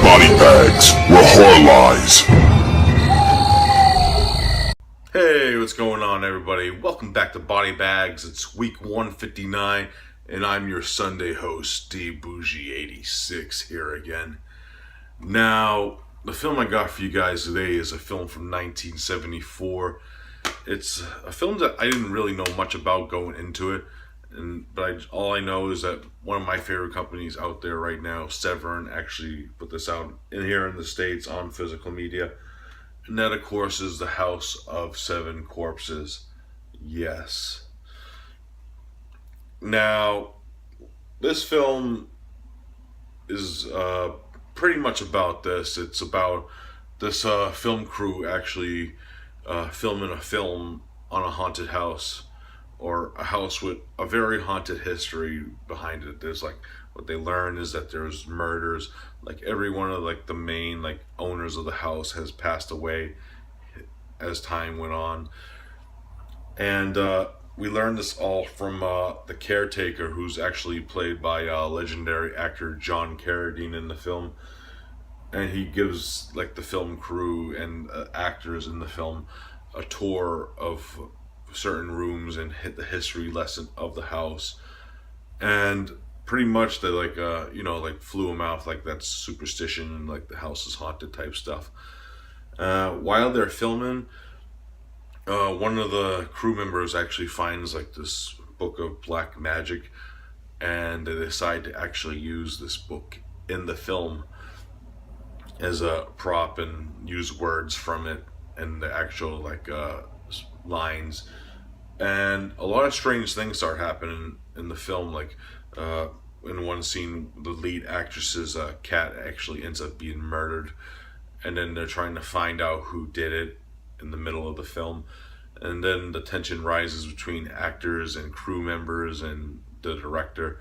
BodyBags, where horror lies. Hey, what's going on, everybody? Welcome back to BodyBags. It's week 159, and I'm your Sunday host, Bourgie86, here again. Now, the film I got for you guys today is a film from 1974. It's a film that I didn't really know much about going into it, but all I know is that one of my favorite companies out there right now, Severin, actually put this out here in the States on physical media. And that, of course, is The House of Seven Corpses. Yes. Now, this film is pretty much about this. It's about this film crew actually filming a film on a haunted house, or a house with a very haunted history behind it. There's like, what they learn is that there's murders. Like every one of like the main like owners of the house has passed away as time went on. And we learned this all from the caretaker, who's actually played by legendary actor John Carradine in the film. And he gives like the film crew and actors in the film a tour of certain rooms and hit the history lesson of the house. And pretty much they like like flew them out like that's superstition and like the house is haunted type stuff. While they're filming, one of the crew members actually finds like this book of black magic, and they decide to actually use this book in the film as a prop and use words from it and the actual like lines. And a lot of strange things start happening in the film. Like in one scene, the lead actress's cat actually ends up being murdered, and then they're trying to find out who did it in the middle of the film. And then the tension rises between actors and crew members and the director.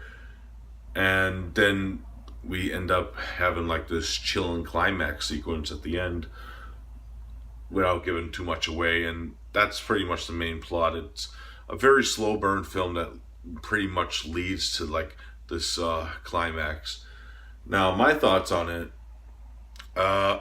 And then we end up having like this chilling climax sequence at the end without giving too much away. And that's pretty much the main plot. It's a very slow burn film that pretty much leads to like this climax. Now, my thoughts on it, I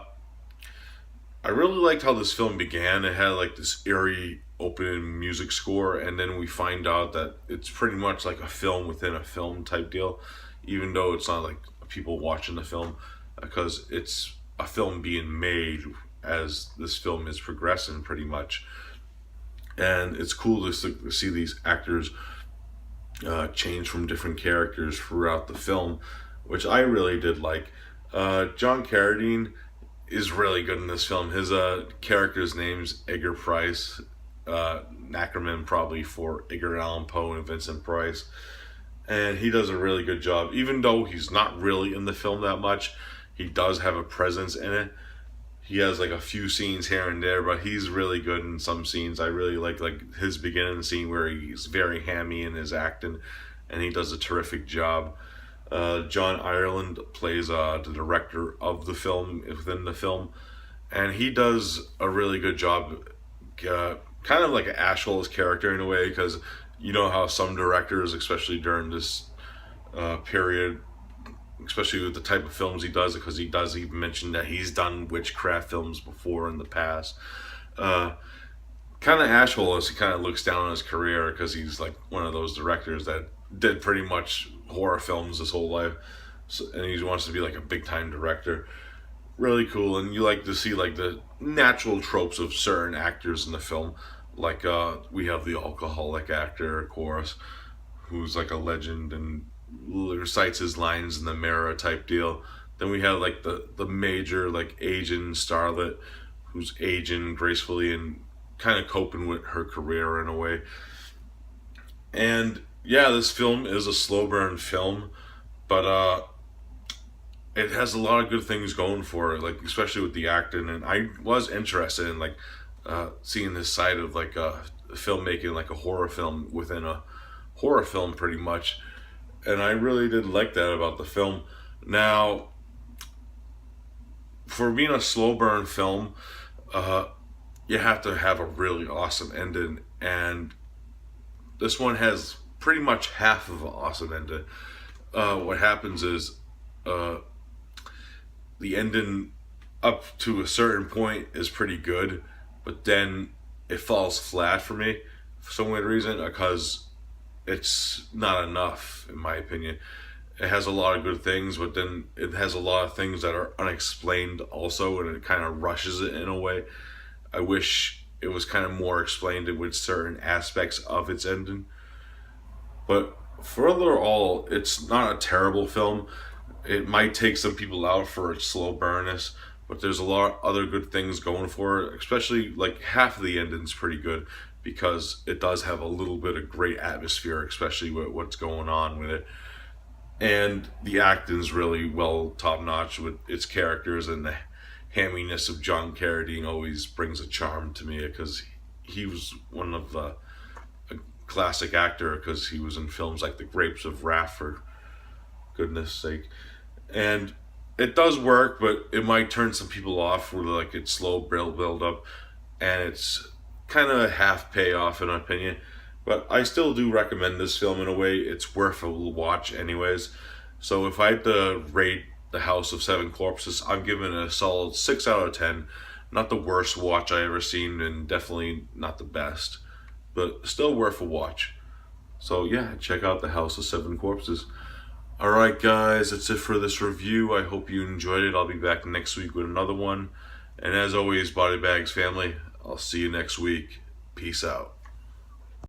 really liked how this film began. It had like this eerie opening music score, and then we find out that it's pretty much like a film within a film type deal, even though it's not like people watching the film, because it's a film being made as this film is progressing pretty much. And it's cool to see these actors change from different characters throughout the film, which I really did like. John Carradine is really good in this film. His character's name's Edgar Price, acronym probably for Edgar Allan Poe and Vincent Price. And he does a really good job. Even though he's not really in the film that much, he does have a presence in it. He has like a few scenes here and there, but he's really good in some scenes. I really like his beginning scene where he's very hammy in his acting, and he does a terrific job. John Ireland plays the director of the film within the film, and he does a really good job, kind of like an Ashhole's character in a way, because you know how some directors, especially during this period, especially with the type of films he does, because he does even mention that he's done witchcraft films before in the past. Kind of Ashhole, as he kind of looks down on his career, because he's like one of those directors that did pretty much horror films his whole life, and he wants to be like a big time director. Really cool. And you like to see like the natural tropes of certain actors in the film. Like we have the alcoholic actor, of course, who's like a legend and recites his lines in the mirror type deal. Then we have like the major like Asian starlet who's aging gracefully and kind of coping with her career in a way. And yeah, this film is a slow burn film, but it has a lot of good things going for it, like especially with the acting. And I was interested in like seeing this side of like filmmaking, like a horror film within a horror film pretty much. And I really did like that about the film. Now, for being a slow burn film, you have to have a really awesome ending, and this one has pretty much half of an awesome ending. What happens is uh, the ending up to a certain point is pretty good, but then it falls flat for me for some weird reason because it's not enough in my opinion. It has a lot of good things, but then it has a lot of things that are unexplained also, and it kind of rushes it in a way. I wish it was kind of more explained with certain aspects of its ending. But for overall, it's not a terrible film. It might take some people out for its slow burnness, but there's a lot of other good things going for it. Especially like half of the ending's pretty good because it does have a little bit of great atmosphere, especially with what's going on with it. And the acting's really well top notch with its characters, and the hamminess of John Carradine always brings a charm to me because he was one of the a classic actor because he was in films like The Grapes of Wrath, for goodness sake. And it does work, but it might turn some people off with like its slow build up, and it's kind of a half payoff in my opinion. But I still do recommend this film in a way. It's worth a watch anyways. So if I had to rate The House of Seven Corpses, I'm giving it a solid 6 out of 10. Not the worst watch I ever seen, and definitely not the best, but still worth a watch. So yeah, check out The House of Seven Corpses. Alright guys, that's it for this review. I hope you enjoyed it. I'll be back next week with another one. And as always, BodyBags family, I'll see you next week. Peace out.